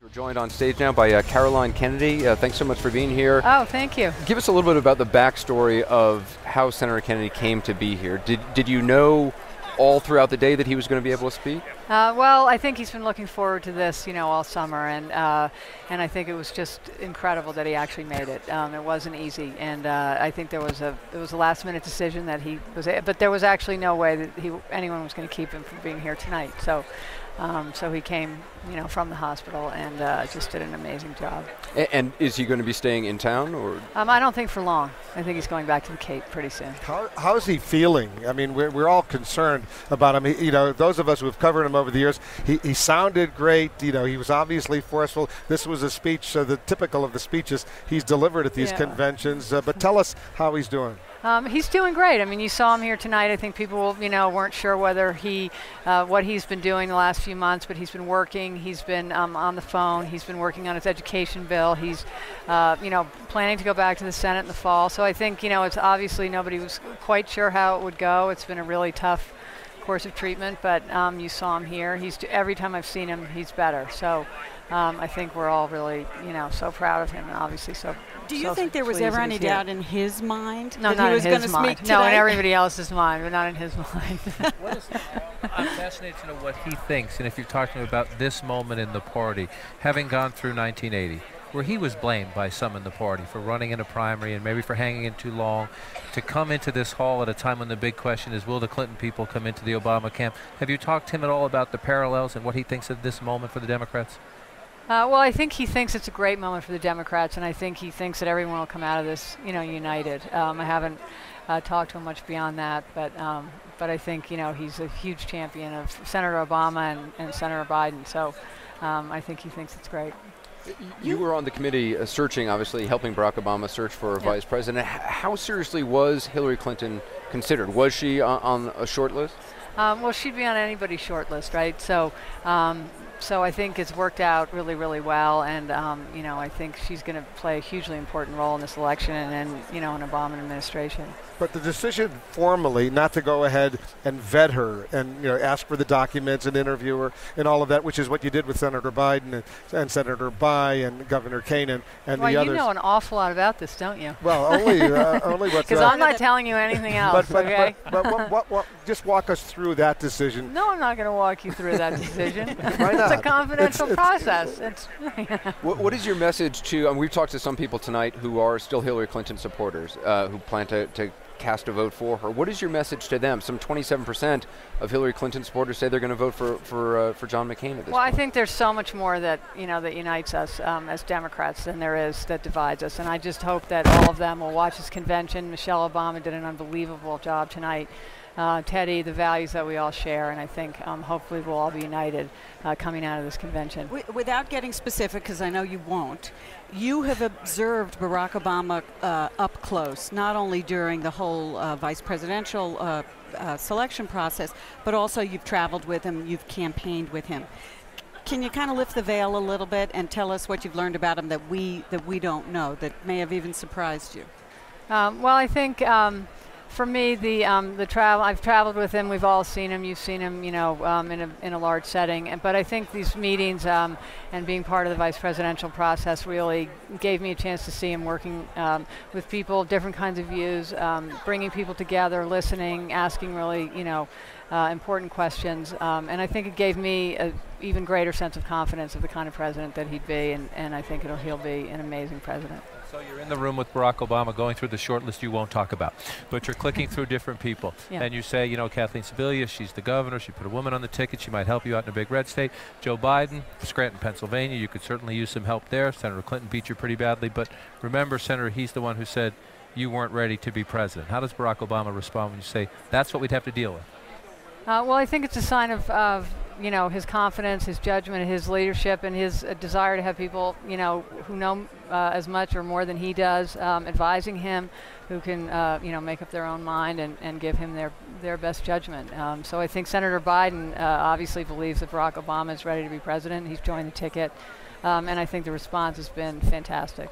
We're joined on stage now by Caroline Kennedy. Thanks so much for being here. Oh, thank you. Give us a little bit about the backstory of how Senator Kennedy came to be here. Did you know all throughout the day that he was going to be able to speak? Well, I think he's been looking forward to this, all summer, and I think it was just incredible that he actually made it. It wasn't easy, and I think it was a last-minute decision that he was, but there was actually no way that anyone was going to keep him from being here tonight. So he came, from the hospital and just did an amazing job. And is he going to be staying in town, or? I don't think for long. I think he's going back to the Cape pretty soon. How's he feeling? I mean, we're all concerned about him. Those of us who have covered him over the years, he sounded great. He was obviously forceful. This was a speech, the typical of the speeches he's delivered at these conventions. But tell us how he's doing. He's doing great. I mean, you saw him here tonight. I think people, weren't sure whether what he's been doing the last few months, but he's been working. He's been on the phone. He's been working on his education bill. He's, planning to go back to the Senate in the fall. So I think, it's obviously nobody was quite sure how it would go. It's been a really tough course of treatment, but you saw him here. Every time I've seen him, he's better. So I think we're all really, so proud of him, and obviously so. Do you think there was ever any doubt in his mind that he was going to speak today? No, in everybody else's mind, but not in his mind. I'm fascinated to know what he thinks, and if you've talked to him about this moment in the party, having gone through 1980, where he was blamed by some in the party for running in a primary and maybe for hanging in too long, to come into this hall at a time when the big question is, will the Clinton people come into the Obama camp? Have you talked to him at all about the parallels and what he thinks of this moment for the Democrats? Well, I think he thinks it's a great moment for the Democrats, and I think he thinks that everyone will come out of this, united. I haven't talked to him much beyond that, but I think, he's a huge champion of Senator Obama and Senator Biden, so I think he thinks it's great. You were on the committee searching, obviously, helping Barack Obama search for vice president. How seriously was Hillary Clinton considered? Was she on a short list? Well, she'd be on anybody's short list, right? So I think it's worked out really, really well, and I think she's going to play a hugely important role in this election and an Obama administration. But the decision formally not to go ahead and vet her and ask for the documents and interview her and all of that, which is what you did with Senator Biden and Senator Bayh and Governor Kaine and the others. Well, you know an awful lot about this, don't you? Well, only what. Because I'm not telling you anything else. Okay. But what? Just walk us through that decision. No, I'm not going to walk you through that decision. Why not? It's a confidential process. What is your message to? We've talked to some people tonight who are still Hillary Clinton supporters who plan to cast a vote for her. What is your message to them? Some 27% of Hillary Clinton supporters say they're going to vote for John McCain at this point. I think there's so much more that that unites us as Democrats than there is that divides us, and I just hope that all of them will watch this convention. Michelle Obama did an unbelievable job tonight. Teddy, the values that we all share, and I think hopefully we'll all be united coming out of this convention. Without getting specific, because I know you won't, you have observed Barack Obama up close, not only during the whole vice presidential selection process, but also you've traveled with him, you've campaigned with him. Can you kind of lift the veil a little bit and tell us what you've learned about him that we don't know, that may have even surprised you? Well, I think for me, the travel, I've traveled with him. We've all seen him. You've seen him, in a large setting. But I think these meetings and being part of the vice presidential process really gave me a chance to see him working with people, different kinds of views, bringing people together, listening, asking really, important questions. And I think it gave me an even greater sense of confidence of the kind of president that he'd be. And I think he'll be an amazing president. So you're in the room with Barack Obama going through the short list you won't talk about, but you're clicking through different people. And you say, Kathleen Sebelius, she's the governor, she put a woman on the ticket, she might help you out in a big red state. Joe Biden, Scranton, Pennsylvania, you could certainly use some help there. Senator Clinton beat you pretty badly, but remember, Senator, he's the one who said you weren't ready to be president. How does Barack Obama respond when you say that's what we'd have to deal with? Well, I think it's a sign of his confidence, his judgment, his leadership, and his desire to have people, who know as much or more than he does, advising him, who can, make up their own mind and give him their best judgment. So I think Senator Biden obviously believes that Barack Obama is ready to be president. He's joined the ticket, and I think the response has been fantastic.